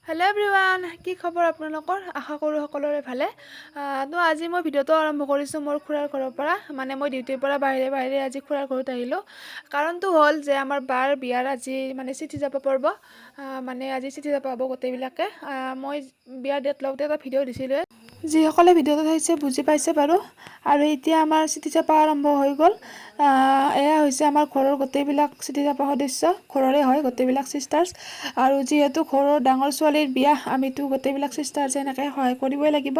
Hello' everyone, কি খবৰ আপোনালোকৰ? আশা কৰোঁ সকলোৰে ভালে। তো আজি মই ভিডিঅ'টো আৰম্ভ কৰিছোঁ মোৰ খুৰাৰ ঘৰৰ পৰা। মানে মই ডিউটিৰ পৰা বাহিৰে আজি খুৰাৰ ঘৰত আহিলোঁ। কাৰণটো হ'ল যে আমাৰ বাৰ বিয়াৰ আজি মানে চিঠি যাব পৰ্ব। মানে আজি চিঠি যাব হ'ব গোটেইবিলাকে। মই বিয়াৰ ডেট লগতে এটা ভিডিঅ' দিছিলোঁ। যিসকলে ভিডিঅ'টো চাইছে বুজি পাইছে বাৰু। আৰু এতিয়া আমাৰ চিঠি চাপা আৰম্ভ হৈ গ'ল। এয়া হৈছে আমাৰ ঘৰৰ গোটেইবিলাক চিঠি চাপা সদস্য, ঘৰৰে হয় গোটেইবিলাক ছিষ্টাৰ্ছ। আৰু যিহেতু ঘৰৰ ডাঙৰ ছোৱালীৰ বিয়া, আমিতো গোটেইবিলাক ছিষ্টাৰ্ছে এনেকৈ সহায় কৰিবই লাগিব।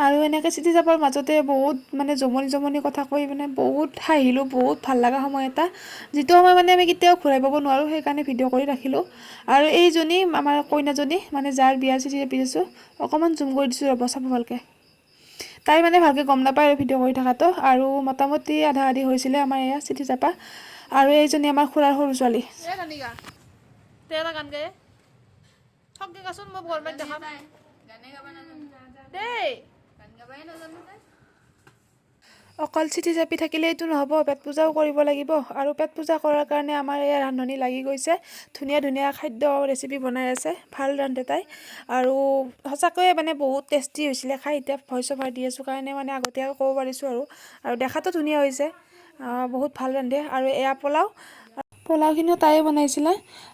আৰু এনেকৈ চিঠি চাপাৰ মাজতে বহুত মানে জমনি কথা কৈ মানে বহুত হাঁহিলোঁ, বহুত ভাল লগা সময় এটা, যিটো সময় মানে আমি কেতিয়াও ঘূৰাই পাব নোৱাৰোঁ। সেইকাৰণে ভিডিঅ' কৰি ৰাখিলোঁ। আৰু এইজনী আমাৰ কইনাজনী, মানে যাৰ বিয়াৰ চিঠি চাপি আছোঁ, অকণমান জুম কৰি দিছোঁ, ৰ'ব চাব ভালকৈ। তাই মানে ভালকৈ গম নাপায় আৰু ভিডিঅ' কৰি থকাটো। আৰু মোটামুটি আধা আধি হৈছিলে আমাৰ এয়া চিঠি চাপা। আৰু এইজনী আমাৰ খুৰাৰ সৰু ছোৱালী। অকল চিঠি চাপি থাকিলেইতো নহ'ব, পেট পূজাও কৰিব লাগিব। আৰু পেট পূজা কৰাৰ কাৰণে আমাৰ এয়া ৰান্ধনি লাগি গৈছে, ধুনীয়া খাদ্য ৰেচিপি বনাই আছে, ভাল ৰান্ধে তাই। আৰু সঁচাকৈয়ে মানে বহুত টেষ্টি হৈছিলে খাই। এতিয়া ভইচ অভাৰ দি আছোঁ কাৰণে মানে আগতীয়াকৈ ক'ব পাৰিছোঁ। আৰু দেখাতো ধুনীয়া হৈছে, বহুত ভাল ৰান্ধে। আৰু এয়া পোলাওখিনিও তাইয়ে বনাইছিলে।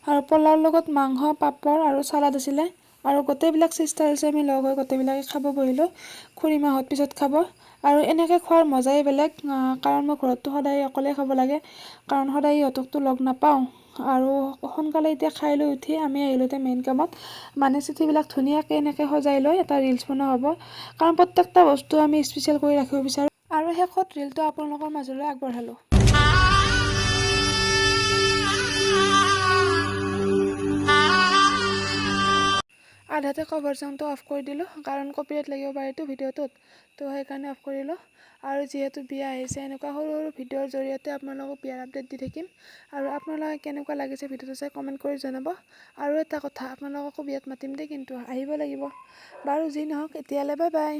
আৰু পোলাওৰ লগত মাংস, পাপৰ আৰু চালাড আছিলে। আৰু গোটেইবিলাক ছিষ্টাৰ্ছে আমি লগ হৈ গোটেইবিলাকে খাব বহিলোঁ। খুৰীমাহঁত পিছত খাব। আৰু এনেকৈ খোৱাৰ মজাই বেলেগ। কাৰণ মই ঘৰততো সদায় অকলে খাব লাগে, কাৰণ সদায় ইহঁতকতো লগ নাপাওঁ। আৰু সোনকালে এতিয়া খাই লৈ উঠি আমি আহিলোঁ এতিয়া মেইন কামত। মানে চিঠিবিলাক ধুনীয়াকৈ এনেকৈ সজাই লৈ এটা ৰিলচ বনোৱা হ'ব। কাৰণ প্ৰত্যেকটা বস্তু আমি স্পেচিয়েল কৰি ৰাখিব বিচাৰোঁ। আৰু শেষত ৰিলটো আপোনালোকৰ মাজলৈ আগবঢ়ালোঁ। আধাতে কভাৰ চাউণ্ডটো অফ কৰি দিলোঁ, কাৰণ কপিৰাইট লাগিব পাৰেতো ভিডিঅ'টোত, তো সেইকাৰণে অফ কৰিলোঁ। আৰু যিহেতু বিয়া আহিছে, এনেকুৱা সৰু ভিডিঅ'ৰ জৰিয়তে আপোনালোকক বিয়াৰ আপডেট দি থাকিম। আৰু আপোনালোকে কেনেকুৱা লাগিছে ভিডিঅ'টো চাই কমেণ্ট কৰি জনাব। আৰু এটা কথা, আপোনালোককো বিয়াত মাতিম দেই, কিন্তু আহিব লাগিব। বাৰু যি নহওক, এতিয়ালৈ বাই বাই।